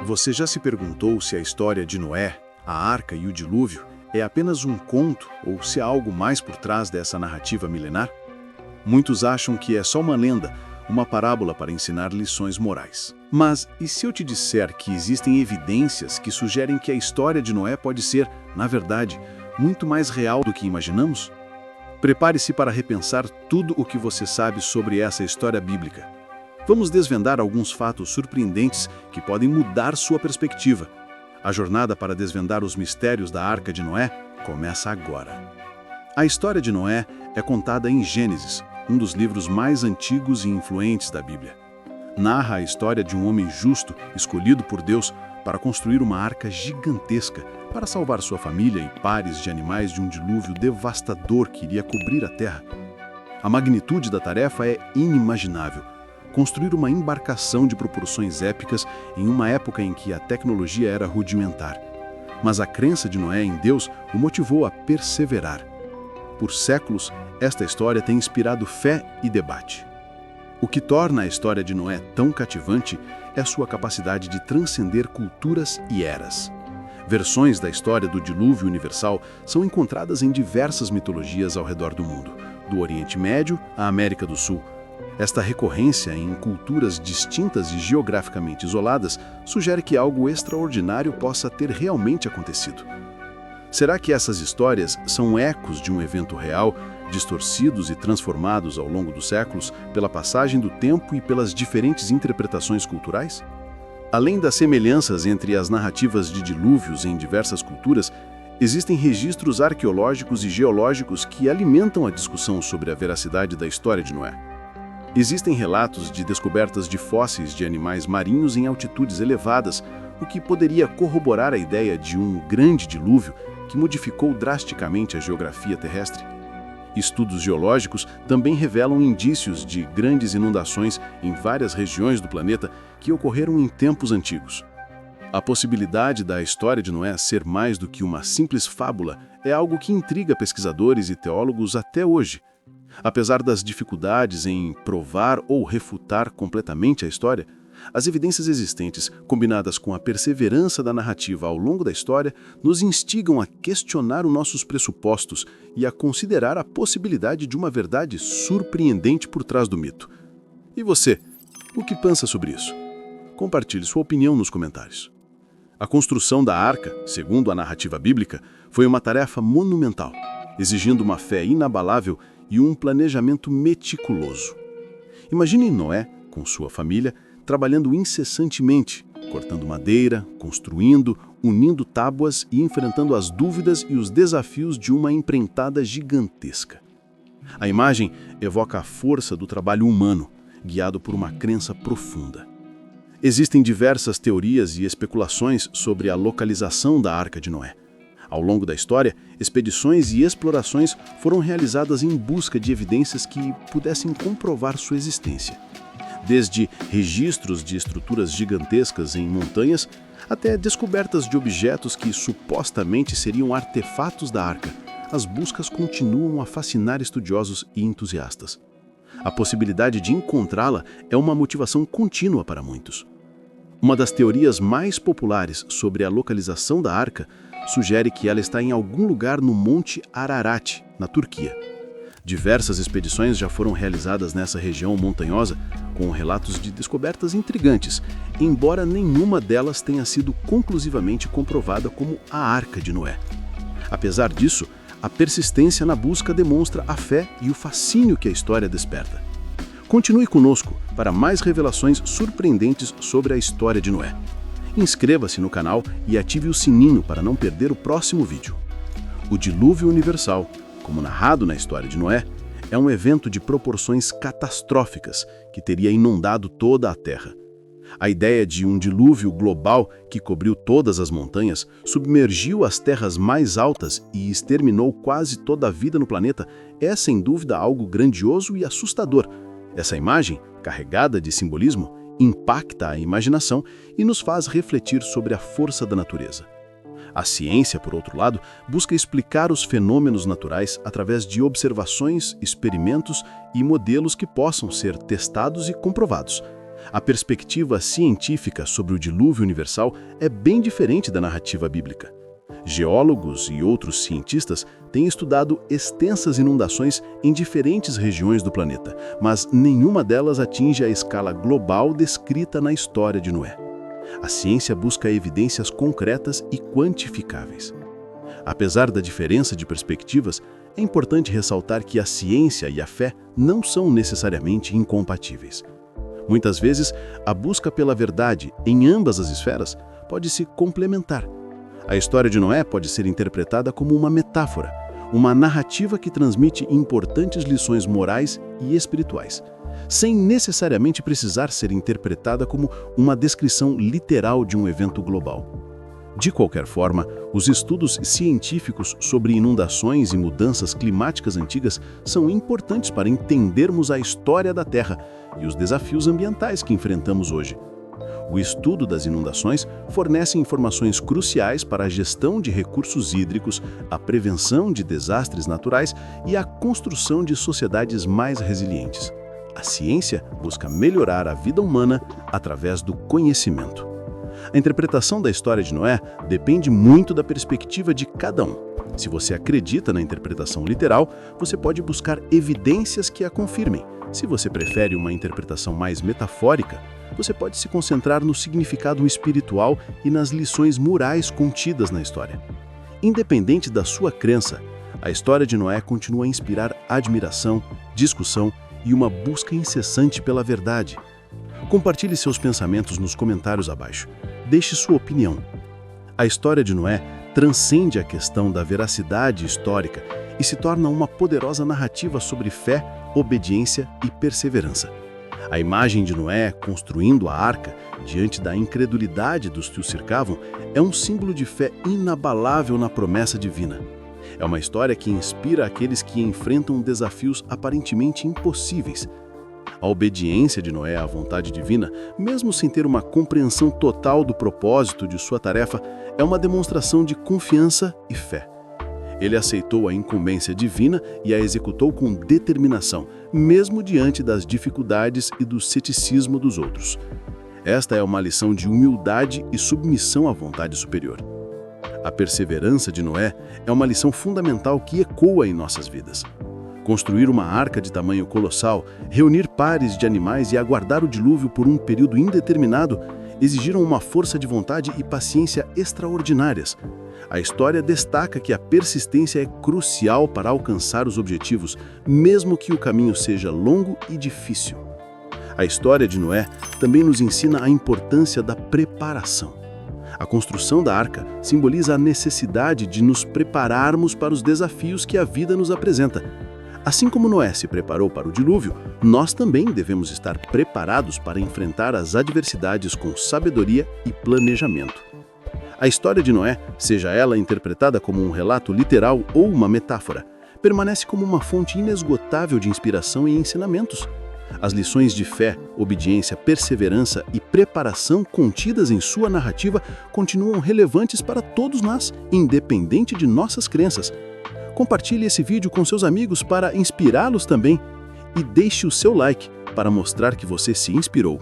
Você já se perguntou se a história de Noé, a Arca e o Dilúvio é apenas um conto ou se há algo mais por trás dessa narrativa milenar? Muitos acham que é só uma lenda, uma parábola para ensinar lições morais. Mas e se eu te disser que existem evidências que sugerem que a história de Noé pode ser, na verdade, muito mais real do que imaginamos? Prepare-se para repensar tudo o que você sabe sobre essa história bíblica. Vamos desvendar alguns fatos surpreendentes que podem mudar sua perspectiva. A jornada para desvendar os mistérios da Arca de Noé começa agora. A história de Noé é contada em Gênesis, um dos livros mais antigos e influentes da Bíblia. Narra a história de um homem justo escolhido por Deus para construir uma arca gigantesca para salvar sua família e pares de animais de um dilúvio devastador que iria cobrir a terra. A magnitude da tarefa é inimaginável. Construir uma embarcação de proporções épicas em uma época em que a tecnologia era rudimentar. Mas a crença de Noé em Deus o motivou a perseverar. Por séculos, esta história tem inspirado fé e debate. O que torna a história de Noé tão cativante é sua capacidade de transcender culturas e eras. Versões da história do dilúvio universal são encontradas em diversas mitologias ao redor do mundo, do Oriente Médio à América do Sul. Esta recorrência em culturas distintas e geograficamente isoladas sugere que algo extraordinário possa ter realmente acontecido. Será que essas histórias são ecos de um evento real, distorcidos e transformados ao longo dos séculos pela passagem do tempo e pelas diferentes interpretações culturais? Além das semelhanças entre as narrativas de dilúvios em diversas culturas, existem registros arqueológicos e geológicos que alimentam a discussão sobre a veracidade da história de Noé. Existem relatos de descobertas de fósseis de animais marinhos em altitudes elevadas, o que poderia corroborar a ideia de um grande dilúvio que modificou drasticamente a geografia terrestre. Estudos geológicos também revelam indícios de grandes inundações em várias regiões do planeta que ocorreram em tempos antigos. A possibilidade da história de Noé ser mais do que uma simples fábula é algo que intriga pesquisadores e teólogos até hoje. Apesar das dificuldades em provar ou refutar completamente a história, as evidências existentes, combinadas com a perseverança da narrativa ao longo da história, nos instigam a questionar os nossos pressupostos e a considerar a possibilidade de uma verdade surpreendente por trás do mito. E você, o que pensa sobre isso? Compartilhe sua opinião nos comentários. A construção da arca, segundo a narrativa bíblica, foi uma tarefa monumental, exigindo uma fé inabalável e um planejamento meticuloso. Imagine Noé, com sua família, trabalhando incessantemente, cortando madeira, construindo, unindo tábuas e enfrentando as dúvidas e os desafios de uma empreitada gigantesca. A imagem evoca a força do trabalho humano, guiado por uma crença profunda. Existem diversas teorias e especulações sobre a localização da Arca de Noé. Ao longo da história, expedições e explorações foram realizadas em busca de evidências que pudessem comprovar sua existência. Desde registros de estruturas gigantescas em montanhas, até descobertas de objetos que supostamente seriam artefatos da arca, as buscas continuam a fascinar estudiosos e entusiastas. A possibilidade de encontrá-la é uma motivação contínua para muitos. Uma das teorias mais populares sobre a localização da arca sugere que ela está em algum lugar no Monte Ararat, na Turquia. Diversas expedições já foram realizadas nessa região montanhosa, com relatos de descobertas intrigantes, embora nenhuma delas tenha sido conclusivamente comprovada como a Arca de Noé. Apesar disso, a persistência na busca demonstra a fé e o fascínio que a história desperta. Continue conosco para mais revelações surpreendentes sobre a história de Noé. Inscreva-se no canal e ative o sininho para não perder o próximo vídeo. O dilúvio universal, como narrado na história de Noé, é um evento de proporções catastróficas que teria inundado toda a Terra. A ideia de um dilúvio global que cobriu todas as montanhas, submergiu as terras mais altas e exterminou quase toda a vida no planeta é, sem dúvida, algo grandioso e assustador. Essa imagem, carregada de simbolismo, impacta a imaginação e nos faz refletir sobre a força da natureza. A ciência, por outro lado, busca explicar os fenômenos naturais através de observações, experimentos e modelos que possam ser testados e comprovados. A perspectiva científica sobre o dilúvio universal é bem diferente da narrativa bíblica. Geólogos e outros cientistas têm estudado extensas inundações em diferentes regiões do planeta, mas nenhuma delas atinge a escala global descrita na história de Noé. A ciência busca evidências concretas e quantificáveis. Apesar da diferença de perspectivas, é importante ressaltar que a ciência e a fé não são necessariamente incompatíveis. Muitas vezes, a busca pela verdade em ambas as esferas pode se complementar. A história de Noé pode ser interpretada como uma metáfora, uma narrativa que transmite importantes lições morais e espirituais, sem necessariamente precisar ser interpretada como uma descrição literal de um evento global. De qualquer forma, os estudos científicos sobre inundações e mudanças climáticas antigas são importantes para entendermos a história da Terra e os desafios ambientais que enfrentamos hoje. O estudo das inundações fornece informações cruciais para a gestão de recursos hídricos, a prevenção de desastres naturais e a construção de sociedades mais resilientes. A ciência busca melhorar a vida humana através do conhecimento. A interpretação da história de Noé depende muito da perspectiva de cada um. Se você acredita na interpretação literal, você pode buscar evidências que a confirmem. Se você prefere uma interpretação mais metafórica, você pode se concentrar no significado espiritual e nas lições morais contidas na história. Independente da sua crença, a história de Noé continua a inspirar admiração, discussão e uma busca incessante pela verdade. Compartilhe seus pensamentos nos comentários abaixo. Deixe sua opinião. A história de Noé transcende a questão da veracidade histórica e se torna uma poderosa narrativa sobre fé, obediência e perseverança. A imagem de Noé construindo a arca diante da incredulidade dos que o cercavam é um símbolo de fé inabalável na promessa divina. É uma história que inspira aqueles que enfrentam desafios aparentemente impossíveis. A obediência de Noé à vontade divina, mesmo sem ter uma compreensão total do propósito de sua tarefa, é uma demonstração de confiança e fé. Ele aceitou a incumbência divina e a executou com determinação, mesmo diante das dificuldades e do ceticismo dos outros. Esta é uma lição de humildade e submissão à vontade superior. A perseverança de Noé é uma lição fundamental que ecoa em nossas vidas. Construir uma arca de tamanho colossal, reunir pares de animais e aguardar o dilúvio por um período indeterminado exigiram uma força de vontade e paciência extraordinárias. A história destaca que a persistência é crucial para alcançar os objetivos, mesmo que o caminho seja longo e difícil. A história de Noé também nos ensina a importância da preparação. A construção da arca simboliza a necessidade de nos prepararmos para os desafios que a vida nos apresenta. Assim como Noé se preparou para o dilúvio, nós também devemos estar preparados para enfrentar as adversidades com sabedoria e planejamento. A história de Noé, seja ela interpretada como um relato literal ou uma metáfora, permanece como uma fonte inesgotável de inspiração e ensinamentos. As lições de fé, obediência, perseverança e preparação contidas em sua narrativa continuam relevantes para todos nós, independente de nossas crenças. Compartilhe esse vídeo com seus amigos para inspirá-los também e deixe o seu like para mostrar que você se inspirou.